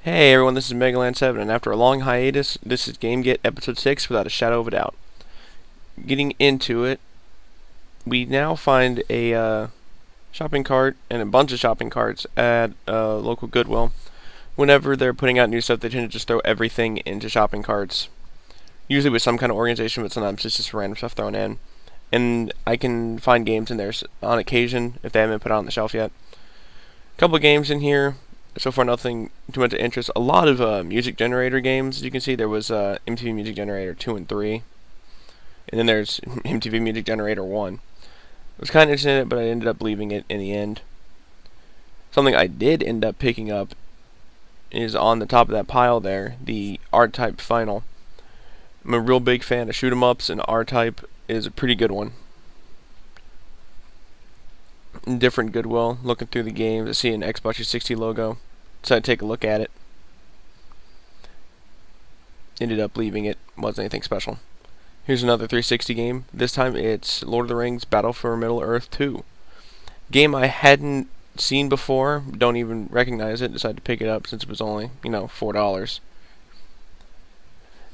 Hey everyone, this is Megaland7, and after a long hiatus, this is Game Get Episode 6 without a shadow of a doubt. Getting into it, we now find a shopping cart and a bunch of shopping carts at a local Goodwill. Whenever they're putting out new stuff, they tend to just throw everything into shopping carts. Usually with some kind of organization, but sometimes it's just random stuff thrown in. And I can find games in there on occasion if they haven't been put out on the shelf yet. A couple of games in here. So far, nothing too much of interest. A lot of music generator games. As you can see, there was MTV Music Generator 2 and 3. And then there's MTV Music Generator 1. I was kind of interested in it, but I ended up leaving it in the end. Something I did end up picking up is on the top of that pile there, the R-Type Final. I'm a real big fan of shoot-'em-ups, and R-Type is a pretty good one. Different Goodwill, looking through the games, I see an Xbox 360 logo, decided to take a look at it. Ended up leaving it, wasn't anything special. Here's another 360 game, this time it's Lord of the Rings Battle for Middle-earth 2. Game I hadn't seen before, don't even recognize it, decided to pick it up since it was only, $4.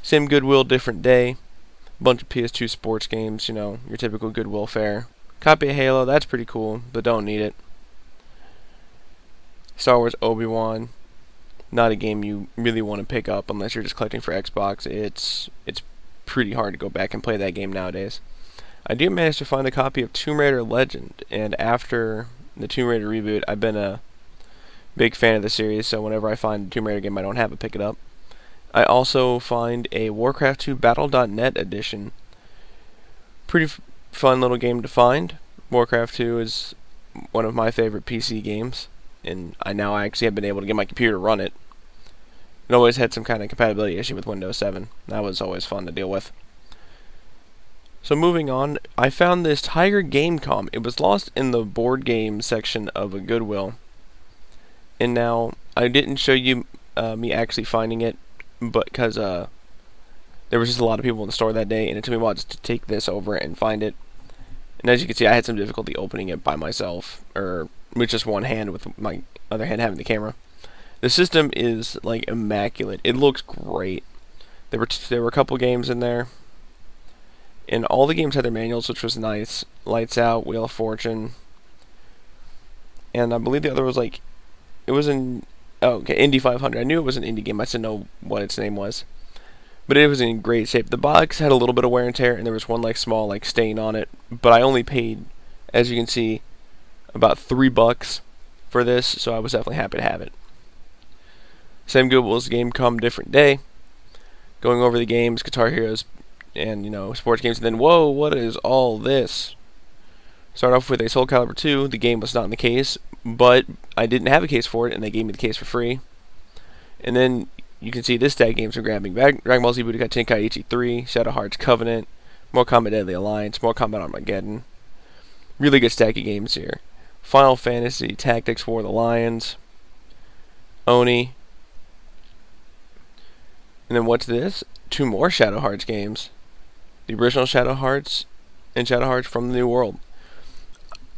Same Goodwill, different day. Bunch of PS2 sports games, your typical Goodwill fare. Copy of Halo, that's pretty cool, but don't need it. Star Wars Obi-Wan, not a game you really want to pick up unless you're just collecting for Xbox. It's pretty hard to go back and play that game nowadays. I do manage to find a copy of Tomb Raider Legend, and after the Tomb Raider reboot, I've been a big fan of the series, so whenever I find a Tomb Raider game I don't have to pick it up. I also find a Warcraft 2 Battle.net edition. Pretty fun little game to find. Warcraft 2 is one of my favorite PC games, and I now actually have been able to get my computer to run it. It always had some kind of compatibility issue with Windows 7. That was always fun to deal with. So moving on, I found this Tiger Gamecom. It was lost in the board game section of a Goodwill. And now, I didn't show you me actually finding it, but because there was just a lot of people in the store that day, and it took me a while just to take this over and find it. And as you can see, I had some difficulty opening it by myself, or with just one hand, with my other hand having the camera. The system is like immaculate. It looks great. There were a couple games in there, and all the games had their manuals, which was nice. Lights Out, Wheel of Fortune, and I believe the other was like, it was Indy 500. I knew it was an indie game. I just didn't know what its name was. But it was in great shape. The box had a little bit of wear and tear, and there was one small stain on it. But I only paid, as you can see, about $3 for this, so I was definitely happy to have it. Same Goodwill's game come different day. Going over the games, Guitar Heroes, and sports games, and then whoa, what is all this? Start off with a Soul Calibur 2. The game was not in the case, but I didn't have a case for it, and they gave me the case for free. And then you can see this stack of games are grabbing Dragon Ball Z Budokai Tenkaichi 3, Shadow Hearts Covenant, Mortal Kombat Deadly Alliance, Mortal Kombat Armageddon. Really good stack of games here. Final Fantasy Tactics War of the Lions, Oni. And then what's this? 2 more Shadow Hearts games. The original Shadow Hearts and Shadow Hearts from the New World.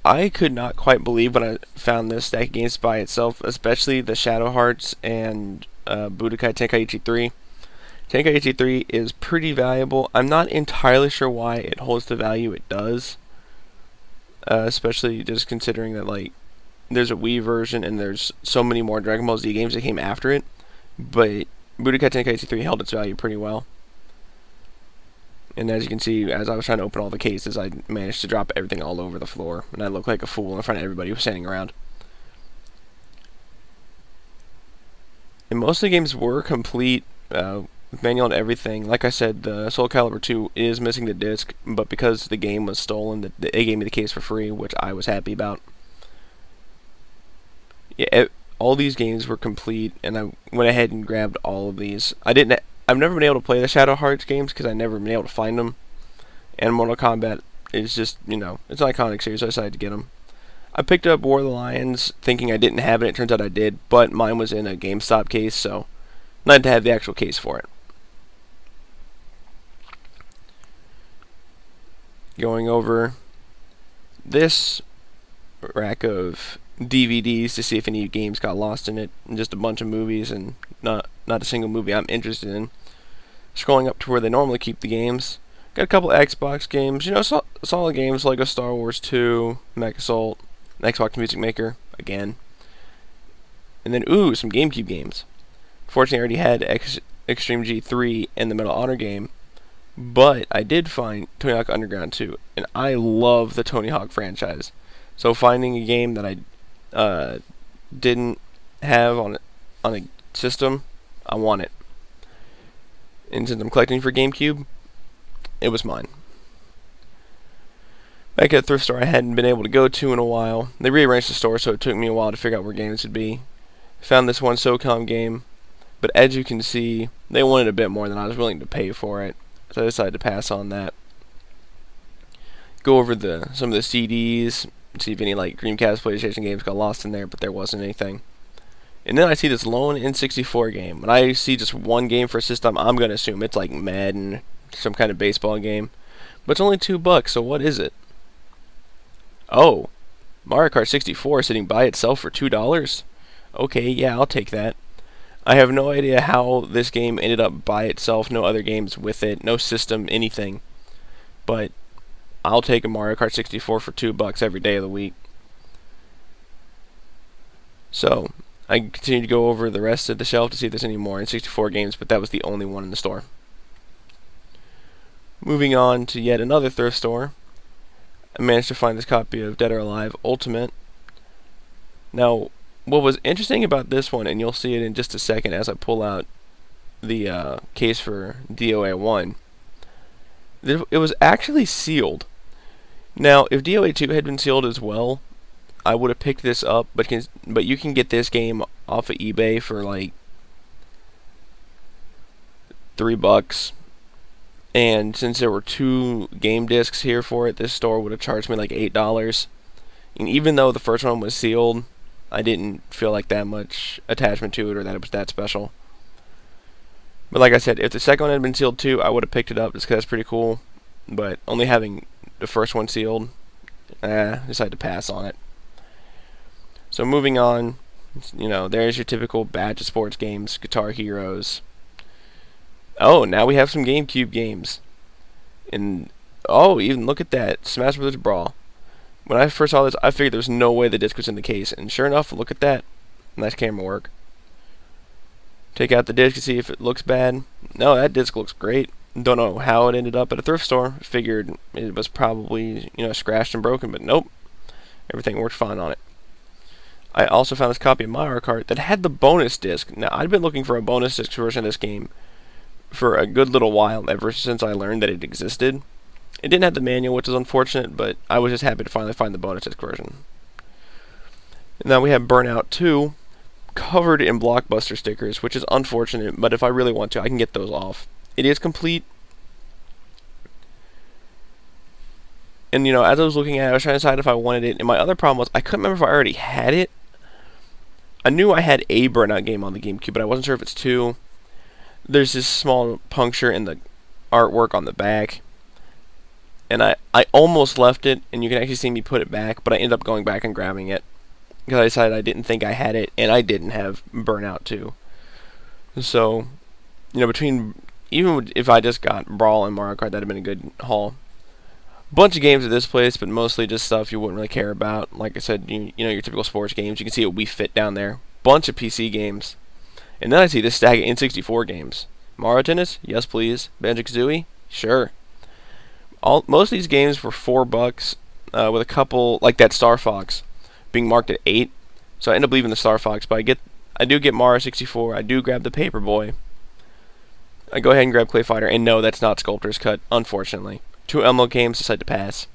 I could not quite believe when I found this stack of games by itself, especially the Shadow Hearts and Budokai Tenkaichi 3. Tenkaichi 3 is pretty valuable. I'm not entirely sure why it holds the value it does, especially just considering that there's a Wii version and there's so many more Dragon Ball Z games that came after it, but Budokai Tenkaichi 3 held its value pretty well. And as you can see, as I was trying to open all the cases, I managed to drop everything all over the floor, and I looked like a fool in front of everybody who was standing around. And most of the games were complete, with manual and everything. Like I said, the Soul Calibur 2 is missing the disc, but because the game was stolen, they gave me the case for free, which I was happy about. Yeah, all these games were complete, and I went ahead and grabbed all of these. I've never been able to play the Shadow Hearts games because I've never been able to find them. And Mortal Kombat is just, it's an iconic series, so I decided to get them. I picked up War of the Lions thinking I didn't have it. It turns out I did, but mine was in a GameStop case, so I had to have the actual case for it. Going over this rack of DVDs to see if any games got lost in it, and just a bunch of movies, and not a single movie I'm interested in. Scrolling up to where they normally keep the games, got a couple Xbox games, solid games, Lego Star Wars 2, Mech Assault, Xbox Music Maker, again. And then, some GameCube games. Fortunately, I already had Extreme G3 and the Medal of Honor game, but I did find Tony Hawk Underground 2, and I love the Tony Hawk franchise. So finding a game that I didn't have on a system, I want it. And since I'm collecting for GameCube, it was mine. Back at a thrift store I hadn't been able to go to in a while. They rearranged the store, so it took me a while to figure out where games would be. Found this one SOCOM game, but as you can see, they wanted a bit more than I was willing to pay for it, so I decided to pass on that. Go over some of the CDs, see if any Dreamcast, PlayStation games got lost in there, but there wasn't anything. And then I see this lone N64 game. When I see just one game for a system, I'm going to assume it's like Madden, some kind of baseball game. But it's only $2, so what is it? Oh, Mario Kart 64 sitting by itself for $2? Okay, yeah, I'll take that. I have no idea how this game ended up by itself, no other games with it, no system, anything. But I'll take a Mario Kart 64 for $2 every day of the week. So I continued to go over the rest of the shelf to see if there's any more N64 games, but that was the only one in the store. Moving on to yet another thrift store, I managed to find this copy of Dead or Alive Ultimate. Now, what was interesting about this one, and you'll see it in just a second as I pull out the case for DOA 1, it was actually sealed. Now, if DOA 2 had been sealed as well, I would have picked this up, but you can get this game off of eBay for like $3. And since there were 2 game discs here for it, this store would have charged me like $8. And even though the first one was sealed, I didn't feel like that much attachment to it or that it was that special. But like I said, if the second one had been sealed too, I would have picked it up just because it's pretty cool. But only having the first one sealed, decided to pass on it. So moving on, there's your typical batch of sports games, Guitar Heroes. Oh, now we have some GameCube games. And, even look at that, Smash Bros. Brawl. When I first saw this, I figured there was no way the disc was in the case. And sure enough, look at that. Nice camera work. Take out the disc to see if it looks bad. No, that disc looks great. Don't know how it ended up at a thrift store. Figured it was probably, scratched and broken, but nope. Everything worked fine on it. I also found this copy of Mario Kart that had the bonus disc. Now, I'd been looking for a bonus disc version of this game for a good little while, ever since I learned that it existed. It didn't have the manual, which is unfortunate, but I was just happy to finally find the bonus disc version. And now we have Burnout 2, covered in Blockbuster stickers, which is unfortunate, but if I really want to, I can get those off. It is complete. And, as I was looking at it, I was trying to decide if I wanted it, and my other problem was I couldn't remember if I already had it. I knew I had a Burnout game on the GameCube, but I wasn't sure if it's 2. There's this small puncture in the artwork on the back. And I almost left it, and you can actually see me put it back, but I ended up going back and grabbing it. Because I decided I didn't think I had it, and I didn't have Burnout 2. So, even if I just got Brawl and Mario Kart, that'd have been a good haul. Bunch of games at this place, but mostly just stuff you wouldn't really care about. Like I said, your typical sports games. You can see a Wii Fit down there. Bunch of PC games. And then I see this stack of N64 games. Mario Tennis? Yes, please. Banjo-Kazooie? Sure. Most of these games were $4, with a couple, like that Star Fox, being marked at 8. So I end up leaving the Star Fox, but I do get Mario 64. I do grab the Paperboy. I go ahead and grab Clay Fighter, and no, that's not Sculptor's Cut, unfortunately. 2 Elmo games, decide to pass.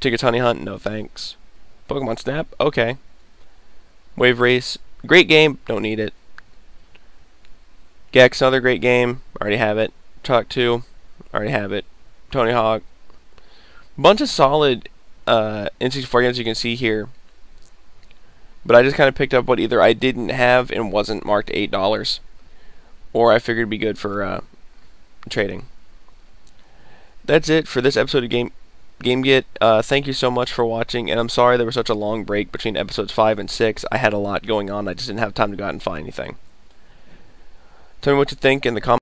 Tickets Honey Hunt, no thanks. Pokemon Snap, okay. Wave Race, great game, don't need it. Gex, another great game, already have it. Talk 2, already have it. Tony Hawk. Bunch of solid N64 games you can see here. But I just kind of picked up what either I didn't have and wasn't marked $8, or I figured it'd be good for trading. That's it for this episode of GameGet, thank you so much for watching, and I'm sorry there was such a long break between episodes 5 and 6. I had a lot going on. I just didn't have time to go out and find anything. Tell me what you think in the comments.